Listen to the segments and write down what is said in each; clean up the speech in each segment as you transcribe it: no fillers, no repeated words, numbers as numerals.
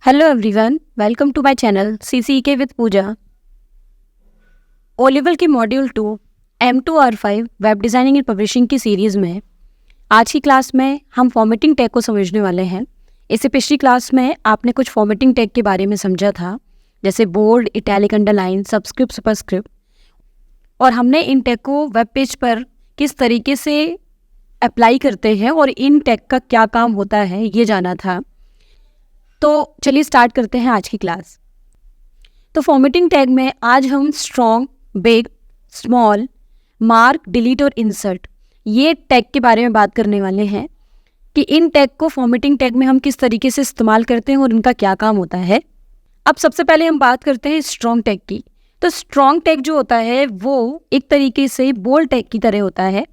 Hello everyone, welcome to my channel CCK with Puja. O level के module 2 M2R5 web designing and publishing की series में आज की class में हम फॉर्मेटिंग टैग को समझने वाले हैं। इससे पिछली क्लास में आपने कुछ फॉर्मेटिंग टैग के बारे में समझा था, जैसे bold, italic, underline, subscript, superscript, और हमने इन टैग को वेब पेज पर किस तरीके से अप्लाई करते हैं और इन टैग का क्या काम होता है ये जाना था। तो चलिए स्टार्ट करते हैं आज की क्लास। तो फॉर्मेटिंग टैग में आज हम strong, big, small, mark, delete और इंसर्ट ये टैग के बारे में बात करने वाले हैं कि इन टैग को फॉर्मेटिंग टैग में हम किस तरीके से इस्तेमाल करते हैं और इनका क्या काम होता है। अब सबसे पहले हम बात करते हैं स्ट्रॉन्ग टैग की। तो स्ट्रॉन्ग टैग जो होता है वो एक तरीके से बोल्ड टैग की तरह होता है।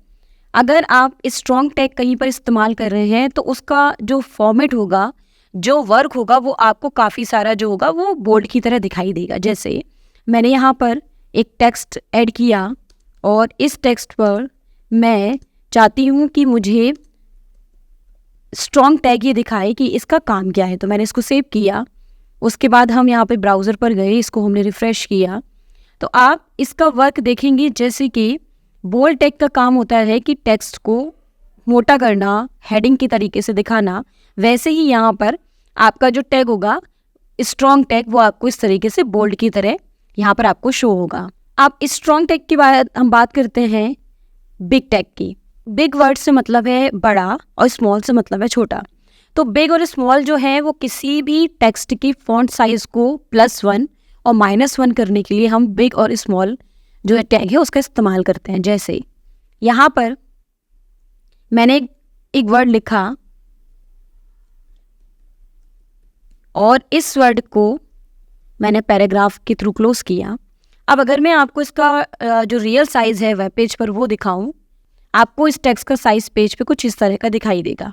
अगर आप स्ट्रॉन्ग टैग कहीं पर इस्तेमाल कर रहे हैं तो उसका जो फॉर्मेट होगा, जो वर्क होगा, वो आपको काफ़ी सारा जो होगा वो बोल्ड की तरह दिखाई देगा। जैसे मैंने यहाँ पर एक टेक्स्ट ऐड किया और इस टेक्स्ट पर मैं चाहती हूँ कि मुझे स्ट्रॉन्ग टैग ये दिखाए कि इसका काम क्या है। तो मैंने इसको सेव किया। उसके बाद हम यहाँ पे ब्राउज़र पर गए, इसको हमने रिफ़्रेश किया तो आप इसका वर्क देखेंगे। जैसे कि बोल्ड टैग का काम होता है कि टेक्स्ट को मोटा करना, हेडिंग की तरीके से दिखाना, वैसे ही यहाँ पर आपका जो टैग होगा स्ट्रॉन्ग टैग वो आपको इस तरीके से बोल्ड की तरह यहाँ पर आपको शो होगा। अब स्ट्रॉन्ग टैग के बाद हम बात करते हैं बिग टैग की। बिग वर्ड से मतलब है बड़ा और स्मॉल से मतलब है छोटा। तो बिग और स्मॉल जो है वो किसी भी टेक्स्ट की फॉन्ट साइज को +1 और -1 करने के लिए हम बिग और स्मॉल जो है टैग है उसका इस्तेमाल करते हैं। जैसे यहाँ पर मैंने एक वर्ड लिखा और इस वर्ड को मैंने पैराग्राफ के थ्रू क्लोज किया। अब अगर मैं आपको इसका जो रियल साइज़ है वेब पेज पर वो दिखाऊं, आपको इस टेक्स्ट का साइज़ पेज पे कुछ इस तरह का दिखाई देगा।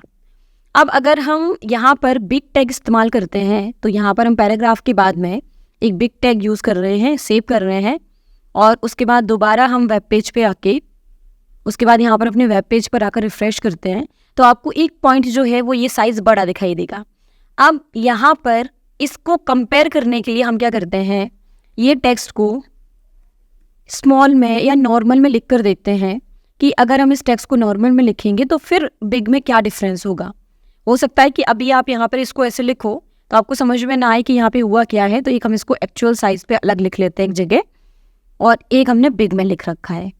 अब अगर हम यहाँ पर बिग टैग इस्तेमाल करते हैं तो यहाँ पर हम पैराग्राफ के बाद में एक बिग टैग यूज़ कर रहे हैं, सेव कर रहे हैं, और उसके बाद दोबारा हम वेब पेज पे आके उसके बाद यहाँ पर अपने वेब पेज पर आकर रिफ़्रेश करते हैं तो आपको एक पॉइंट जो है वो ये साइज़ बड़ा दिखाई देगा। अब यहाँ पर इसको कंपेयर करने के लिए हम क्या करते हैं, ये टेक्स्ट को स्मॉल में या नॉर्मल में लिख कर देखते हैं कि अगर हम इस टेक्स्ट को नॉर्मल में लिखेंगे तो फिर बिग में क्या डिफरेंस होगा। हो सकता है कि अभी आप यहाँ पर इसको ऐसे लिखो तो आपको समझ में ना आए कि यहाँ पे हुआ क्या है, तो एक हम इसको एक्चुअल साइज़ पे अलग लिख लेते हैं एक जगह, और एक हमने बिग में लिख रखा है।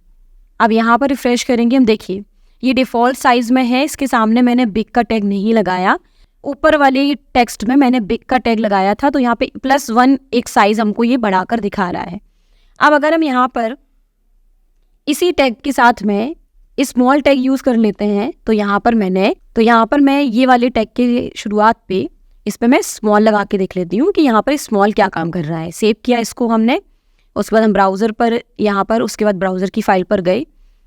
अब यहाँ पर रिफ्रेश करेंगे, हम देखिए ये डिफ़ॉल्ट साइज़ में है, इसके सामने मैंने बिग का टैग नहीं लगाया। ऊपर वाले टेक्स्ट में मैंने बिग का टैग लगाया था तो यहाँ पे +1 एक साइज़ हमको ये बढ़ाकर दिखा रहा है। अब अगर हम यहाँ पर इसी टैग के साथ में स्मॉल टैग यूज़ कर लेते हैं तो यहाँ पर मैं ये वाले टैग के शुरुआत पे इस पर मैं स्मॉल लगा के देख लेती हूँ कि यहाँ पर स्मॉल क्या काम कर रहा है। सेव किया इसको हमने, उसके बाद हम ब्राउज़र पर यहाँ पर उसके बाद ब्राउज़र की फाइल पर गए,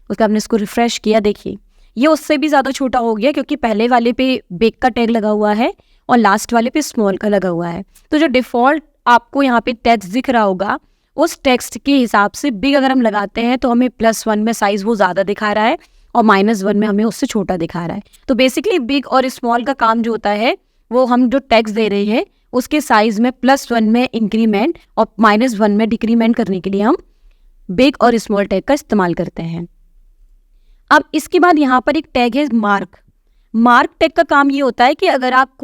उसके बाद हमने इसको रिफ़्रेश किया। देखिए ये उससे भी ज़्यादा छोटा हो गया क्योंकि पहले वाले पे बिग का टैग लगा हुआ है और लास्ट वाले पे स्मॉल का लगा हुआ है। तो जो डिफ़ॉल्ट आपको यहाँ पे टेक्स्ट दिख रहा होगा उस टेक्स्ट के हिसाब से बिग अगर हम लगाते हैं तो हमें +1 में साइज़ वो ज़्यादा दिखा रहा है और -1 में हमें उससे छोटा दिखा रहा है। तो बेसिकली बिग और स्मॉल का काम जो होता है वो हम जो टेक्स्ट दे रहे हैं उसके साइज़ में +1 में इंक्रीमेंट और -1 में डिक्रीमेंट करने के लिए हम बिग और स्मॉल टैग का इस्तेमाल करते हैं। अब इसके बाद यहाँ पर एक टैग है मार्क। मार्क टैग का काम ये होता है कि अगर आप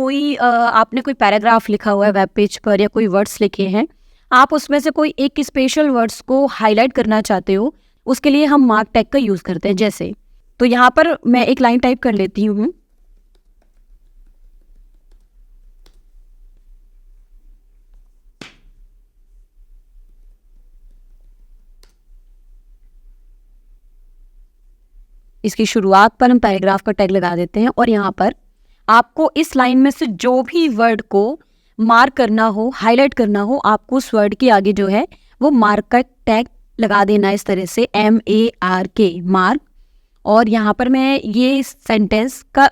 आपने कोई पैराग्राफ लिखा हुआ है वेब पेज पर या कोई वर्ड्स लिखे हैं, आप उसमें से कोई एक स्पेशल वर्ड्स को हाईलाइट करना चाहते हो, उसके लिए हम मार्क टैग का यूज़ करते हैं। जैसे तो यहाँ पर मैं एक लाइन टाइप कर लेती हूँ, इसकी शुरुआत पर हम पैराग्राफ का टैग लगा देते हैं और यहाँ पर आपको इस लाइन में से जो भी वर्ड को मार्क करना हो, हाईलाइट करना हो, आपको उस वर्ड के आगे जो है वो मार्क का टैग लगा देना इस तरह से MARK, मार्क। और यहाँ पर मैं ये सेंटेंस का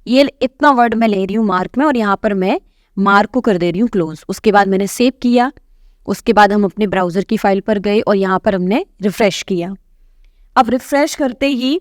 ये इतना वर्ड मैं ले रही हूँ मार्क में और यहाँ पर मैं मार्क को कर दे रही हूँ क्लोज। उसके बाद मैंने सेव किया, उसके बाद हम अपने ब्राउज़र की फाइल पर गए और यहाँ पर हमने रिफ़्रेश किया। अब रिफ़्रेश करते ही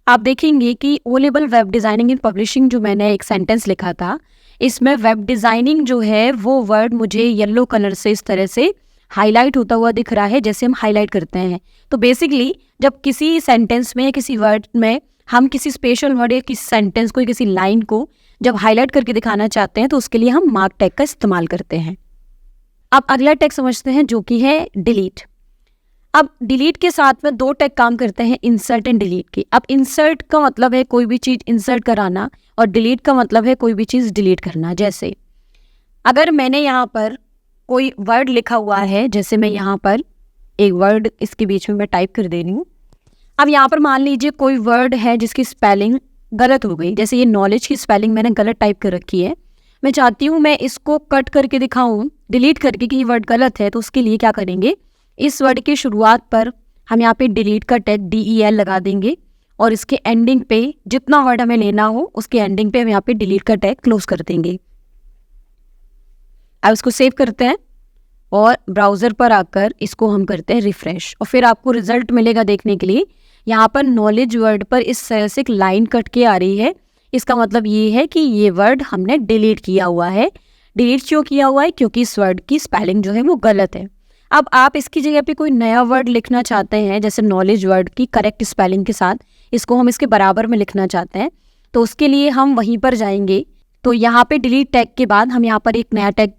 आप देखेंगे कि O level web designing and publishing जो मैंने एक सेंटेंस लिखा था, इसमें वेब डिज़ाइनिंग जो है वो वर्ड मुझे येलो कलर से इस तरह से हाईलाइट होता हुआ दिख रहा है, जैसे हम हाईलाइट करते हैं। तो बेसिकली जब किसी सेंटेंस में या किसी वर्ड में हम किसी स्पेशल वर्ड या किसी सेंटेंस को, किसी लाइन को जब हाईलाइट करके दिखाना चाहते हैं तो उसके लिए हम मार्क टैग का इस्तेमाल करते हैं। अब अगला टैग समझते हैं जो कि है डिलीट। अब डिलीट के साथ में दो टैग काम करते हैं, इंसर्ट एंड डिलीट के। अब इंसर्ट का मतलब है कोई भी चीज़ इंसर्ट कराना और डिलीट का मतलब है कोई भी चीज़ डिलीट करना। जैसे अगर मैंने यहाँ पर कोई वर्ड लिखा हुआ है, जैसे मैं यहाँ पर एक वर्ड इसके बीच में मैं टाइप कर दे रही हूँ। अब यहाँ पर मान लीजिए कोई वर्ड है जिसकी स्पेलिंग गलत हो गई, जैसे ये नॉलेज की स्पेलिंग मैंने गलत टाइप कर रखी है। मैं चाहती हूँ मैं इसको कट करके दिखाऊँ, डिलीट करके, कि ये वर्ड गलत है। तो उसके लिए क्या करेंगे, इस वर्ड की शुरुआत पर हम यहाँ पे डिलीट का टैग DEL लगा देंगे और इसके एंडिंग पे जितना वर्ड हमें लेना हो उसके एंडिंग पे हम यहाँ पे डिलीट का टैग क्लोज कर देंगे। अब इसको सेव करते हैं और ब्राउज़र पर आकर इसको हम करते हैं रिफ्रेश, और फिर आपको रिजल्ट मिलेगा देखने के लिए। यहाँ पर नॉलेज वर्ड पर इस तरह से एक लाइन कट के आ रही है। इसका मतलब ये है कि ये वर्ड हमने डिलीट किया हुआ है। डिलीट क्यों किया हुआ है, क्योंकि इस वर्ड की स्पेलिंग जो है वो गलत है। अब आप इसकी जगह पे कोई नया वर्ड लिखना चाहते हैं, जैसे नॉलेज वर्ड की करेक्ट स्पेलिंग के साथ इसको हम इसके बराबर में लिखना चाहते हैं, तो उसके लिए हम वहीं पर जाएंगे। तो यहाँ पे डिलीट टैग के बाद हम यहाँ पर एक नया टैग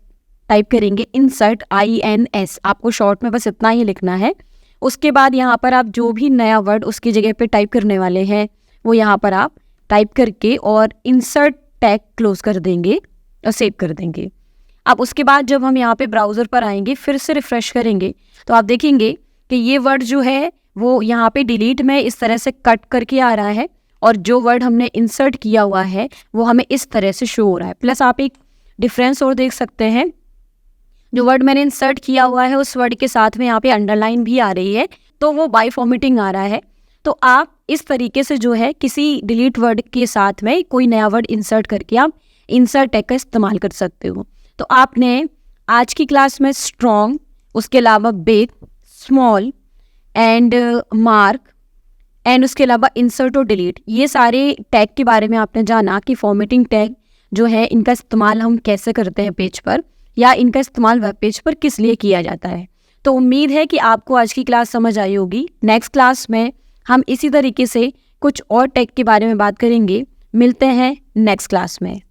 टाइप करेंगे, इंसर्ट INS। आपको शॉर्ट में बस इतना ही लिखना है। उसके बाद यहाँ पर आप जो भी नया वर्ड उसकी जगह पे टाइप करने वाले हैं वो यहाँ पर आप टाइप करके और इंसर्ट टैग क्लोज कर देंगे और सेव कर देंगे। अब उसके बाद जब हम यहाँ पे ब्राउज़र पर आएंगे, फिर से रिफ़्रेश करेंगे, तो आप देखेंगे कि ये वर्ड जो है वो यहाँ पे डिलीट में इस तरह से कट करके आ रहा है, और जो वर्ड हमने इंसर्ट किया हुआ है वो हमें इस तरह से शो हो रहा है। प्लस आप एक डिफरेंस और देख सकते हैं, जो वर्ड मैंने इंसर्ट किया हुआ है उस वर्ड के साथ में यहाँ पे अंडरलाइन भी आ रही है, तो वो बाय फॉर्मेटिंग आ रहा है। तो आप इस तरीके से जो है किसी डिलीट वर्ड के साथ में कोई नया वर्ड इंसर्ट करके आप इंसर्ट टैग का इस्तेमाल कर सकते हो। तो आपने आज की क्लास में स्ट्रॉन्ग, उसके अलावा big, small and mark and उसके अलावा इंसर्ट और डिलीट, ये सारे टैग के बारे में आपने जाना कि फॉर्मेटिंग टैग जो है इनका इस्तेमाल हम कैसे करते हैं पेज पर, या इनका इस्तेमाल वेब पेज पर किस लिए किया जाता है। तो उम्मीद है कि आपको आज की क्लास समझ आई होगी। नेक्स्ट क्लास में हम इसी तरीके से कुछ और टैग के बारे में बात करेंगे। मिलते हैं नेक्स्ट क्लास में।